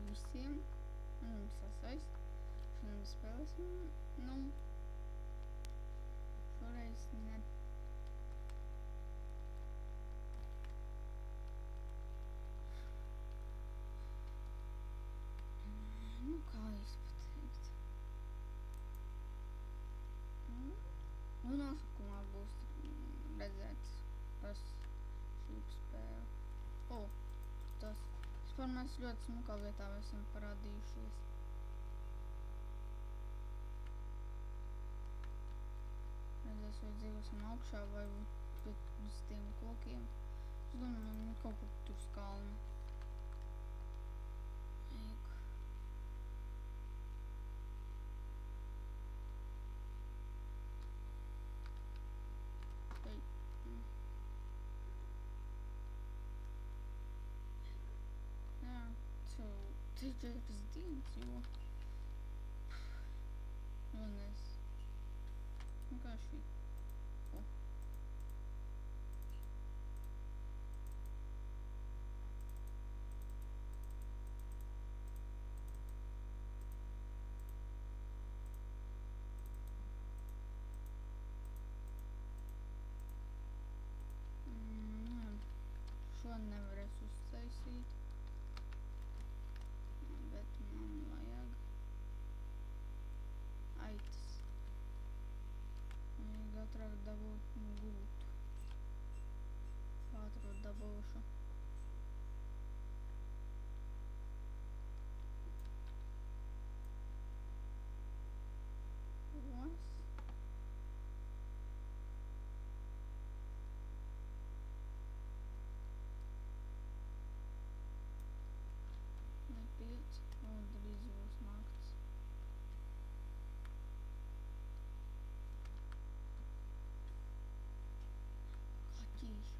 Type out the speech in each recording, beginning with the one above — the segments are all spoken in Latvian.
visiem. Sasaist. Šodien spēlēsim. Nu. Šoreiz ne. Nu, kā es pateikt. Nu, nosakumā būs redzēts, kas šī spēle. Tas. Vispār mēs ļoti smukā vietā esam parādījušies. Redzēs, vai dzīvosim augšā vai uz tiem kokiem. Es domāju, kaut kur tur uz kalna. Četras dienas, jo es vienkārši šo nevarēs uztaisīt. Bet man vajag aitas. Vajag ātrāk dabūt gultu. Ātrāk dabūšu. Drīz būs nakts. Kaķīši.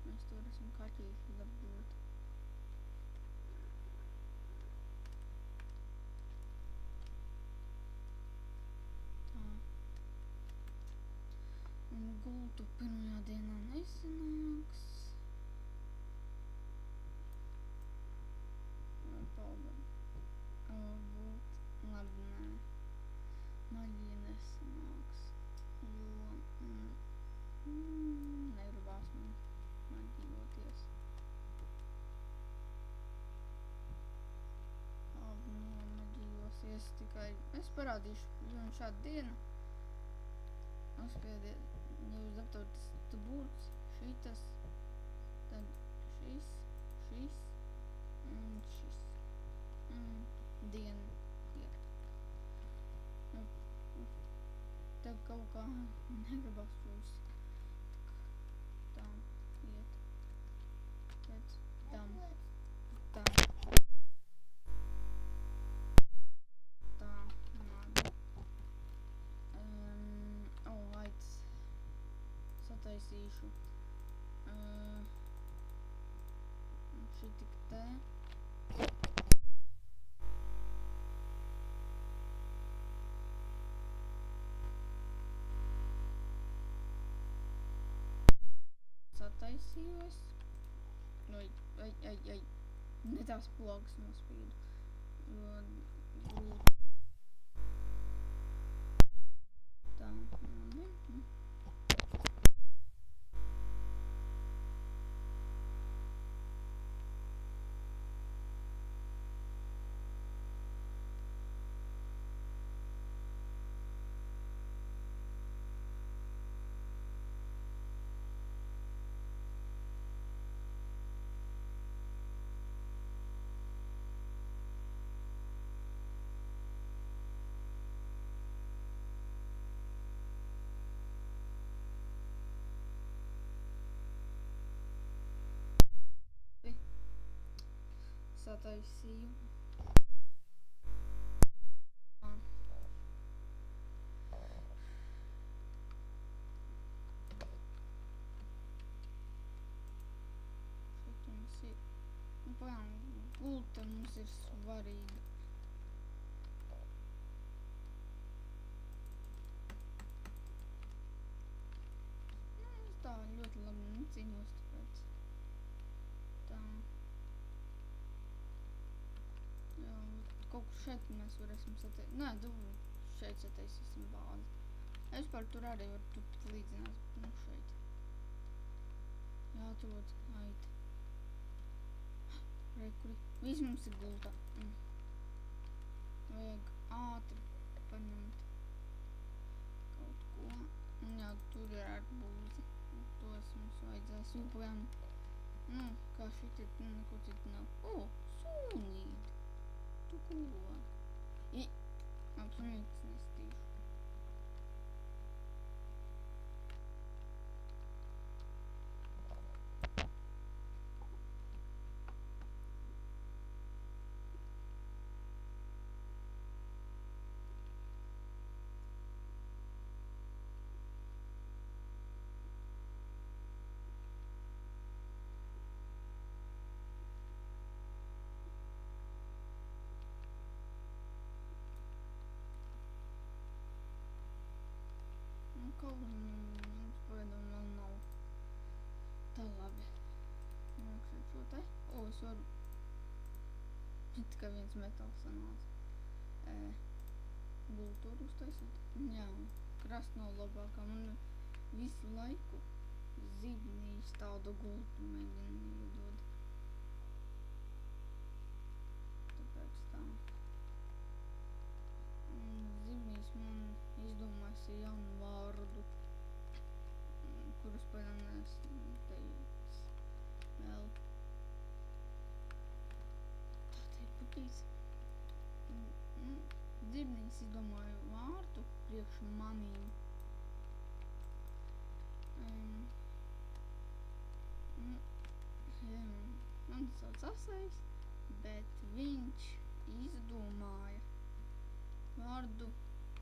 Mēs tur esam kaķīši dabūt. Tā. Un gultu pirmajā dienā nesanāks. Labi, nē. Maģija nesanāks, jo negribās man maģijoties. Labi, nomaģijosies tikai. Es parādīšu jums šādu dienu. Nospiediet, ja jūs aptautas burts, šitas, tad šis un šis. Diena ir. Tev kaut kā negribas uz tam iet. Pēc tam. Tā. Tā, labi. Aitas. Sataisīšu. Šī tik te. Sataisījos. Ai. Ne tās plogas nospīdu. Tā, labi. Sataisīju. Šeit mums ir. Gulta mums ir svarīga. Es tā ļoti labi necīnos, tāpēc. Tā. šeit mēs varēsim sataisīt. Nē, šeit sataisīsim bāzi. Es par tur arī varu līdzināt, nu šeit. Jāatrod aita. Rekuri. Viss mums ir gultā. Vajag ātri paņemt kaut ko. Un jā, tur ir ar būzi. Tos mums vajadzēs upojām. Nu, kā šitie, neko citu nav. Sūnīt. Tu ko? Apsūnītas nestīšu. Kaut mums pagaidām vēl nav tā labi. Nākšu šo te. Es varu. Tikai viens metāls sanāca. Gulturu uztaisīt. Jā, krasta nav labākā. Man visu laiku zibnīs tādu gultu mēģina iedod. Tāpēc tā. Zibnīs man izdomājas jaunu vārdu, kurus pagaidām neesmu teicis vēl. Tā te ir pupīs. Zibnīs izdomāju vārdu priekš manīm. Man sauc Asais, bet viņš izdomāja vārdu,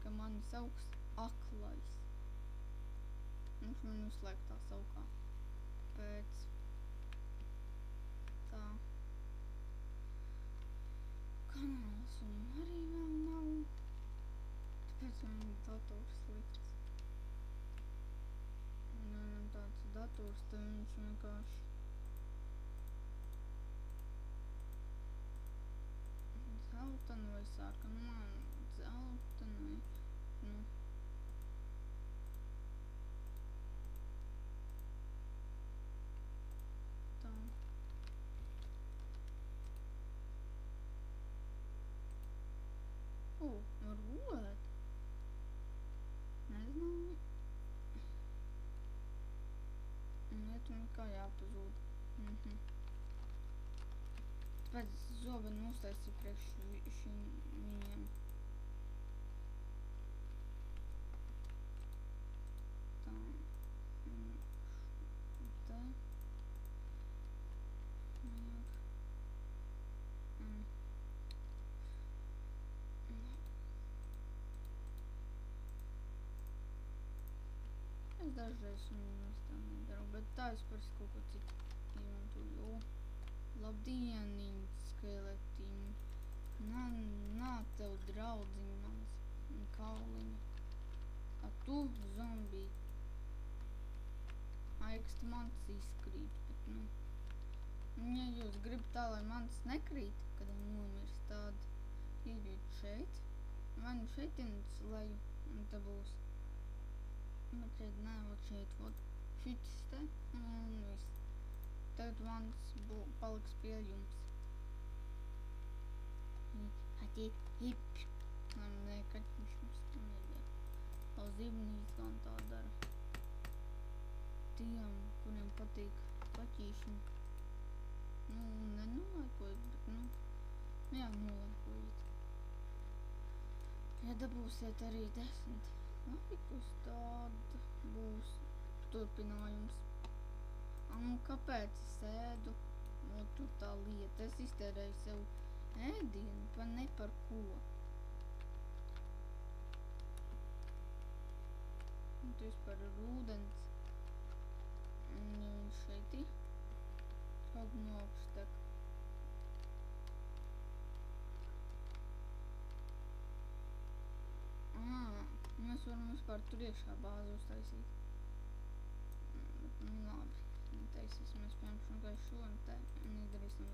ka mani sauks Aklais. Viņš man uzliek tā saukā. Pēc tā kanāls un arī vēl nav. Tāpēc man dators slikts. Un ja man tāds dators, tad viņš vienkārši zeltanu vai sarkanu. Man zeltanu vai tā. Var gulēt. Nezināju. Un ietumi kā jāpazūd. Pēc zobenu uztaisīju priekš viņiem. Tā. Te. Es dažreiz viņus tā nedaru, bet tā es parasti kaut ko citu izmantoju. Labdieniņ, skeletiņ. Nā tev draudziņ manas kauliņa. Tu zombī. Aiksta mans izkrīt, bet ja jūs gribat tā, lai mans nekrīt, kad viņi nomirst, tad iediet šeit. Vai nu šeit ienēc leju, un te būs. Bet šeit nē, vot šeit, vot šitis te, un viss. Tagad mans paliks pie jums. Hatiet, hip. Nē, kaķiņš mums tam iedara. Zibnīs gan tā dara. Tiem, kuriem patīk kaķīšņi. Nenolaikojiet, bet jā, nolaikojiet. Ja dabūsiet arī 10 laikus, tad būs turpinājums. Kāpēc es ēdu? Tur tā lieta. Es iztērēju sev ēdienu, ne par ko. Un tu vispār ir ūdens. Un viņš šeit ir. Kaut nokštek. Mēs varam vispār tur iekšā bāzi uztaisīt. Labi. Taisīsim mēs piemēram vienkārši šo un te un izdarīsim.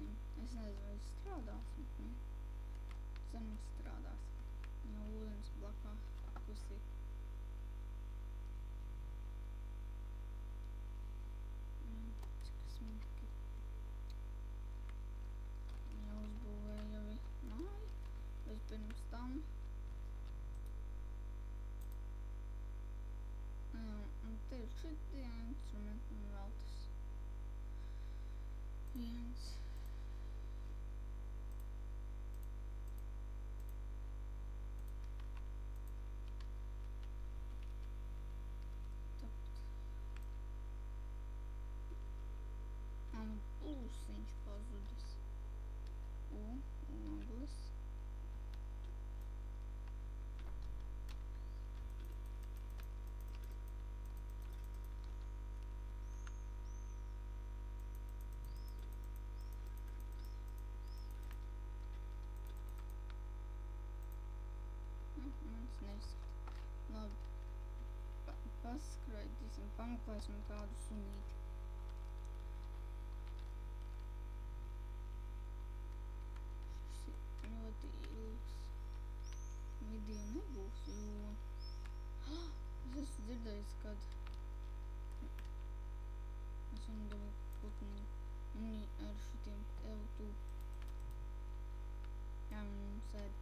Mēģināsim. Es nezinu, vai strādās, bet nu, cerams strādās. Jau ūdens blakā kusīt. Cik smuki. Jau uzbūvēja māju, bet pirms tam. Un te ir šitie instrumenti un vēl tas viens. Man pulsiņš pazudis. Naglis. Mans neskat. Labi. Paskraidīsim, pameklēsim kādu sunīti. Šis ir ļoti ilgs. Video nebūs, jo... Es esmu dzirdējis, kad... Es viņu devu putni. Viņi ar šitiem L2. Jā, viņi sēd.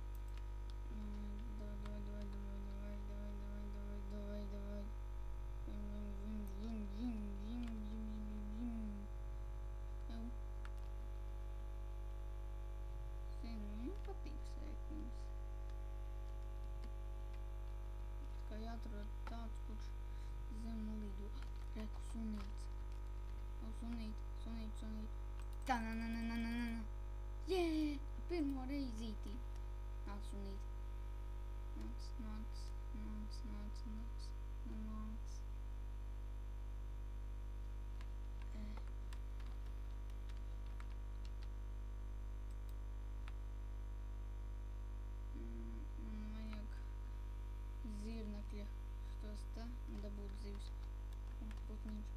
Jāatrod tāds, kurš zem lido. Reku sunīts. Sunīt. Ta-na-na-na-na-na-na. Jē! Pirmo reizītī. Nāc sunīt. Nāc. Man vajag zirnekļa šitos te dabūt zivs. Putniņš.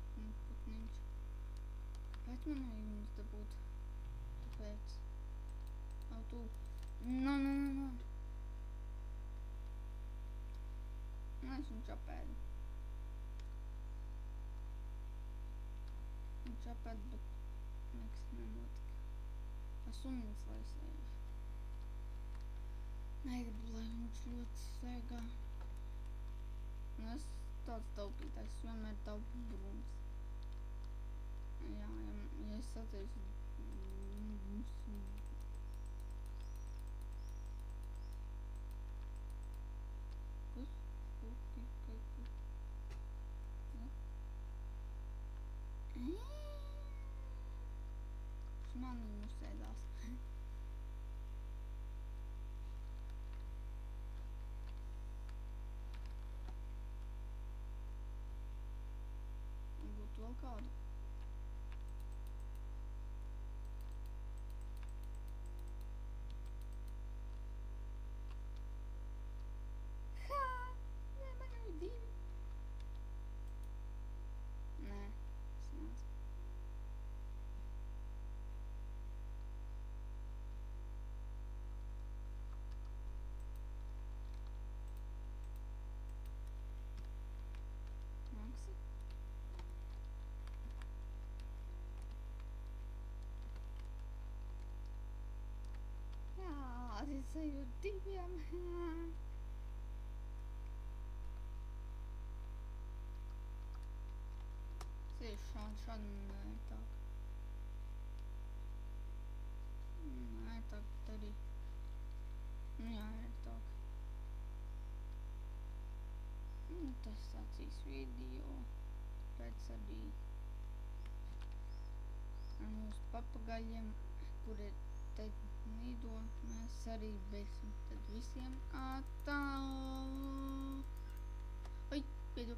Kāpēc man vajag viņus dabūt? Kāpēc? Au tu. No. Es viņu čapēdu. Bet nekas nenotika. Tas sunīts lai sēž. Negribu, lai viņš ļoti staigā. Un es tāds taupītājs, vienmēr taupu brūns. Jā, ja es satiešu... Šmanī musēdās. Būtu vēl kādu. Man jau 2. Nē, es nāc. Nāksi? Jā, es eju ar 2. Sēž šādi nērtāk. Nērtāk arī. Nu jā, nērtāk. Tas sacīs video. Tāpēc arī ar mūsu papagaļiem, kuri te lido, mēs arī beigsim. Tad visiem atā. Oi, piedu.